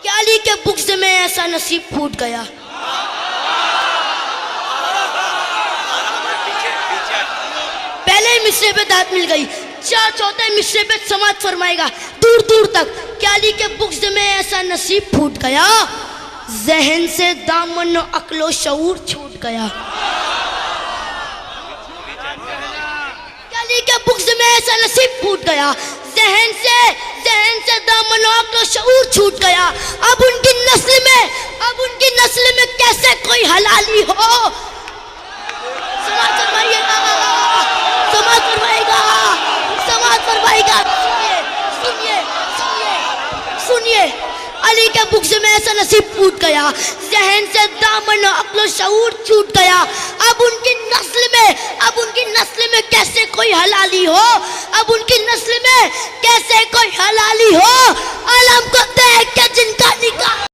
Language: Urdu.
کہ علی کے بغض میں ایسا نصیب پھوٹ گیا. پہلے مصرے پہ داد مل گئی, چوتھے مصرے پہ سماعت فرمائے گا دور دور تک کہ علی کے بغض میں ایسا نصیب پھوٹ گیا, ذہن سے دامن و عقل و شعور چھوٹ گیا. علی کے بغض میں ایسا نصیب پھوٹ گیا, ذہن سے دامن و عقل و شعور چھوٹ گیا. اب ان کی نسل میں کیسے کوئی حلالی ہو. سماعت فرمائیے گا, سماعت فرمائے گا, سماعت فرمائے گا. سنیے, علی کے بغض میں ایسا نصیب پھوٹ گیا, ذہن سے دامن و عقل و شعور چھوٹ گیا. اب ان کی نسل میں کیسے کوئی حلالی ہو, اب ان کی نسل میں کیسے کوئی حلالی ہو.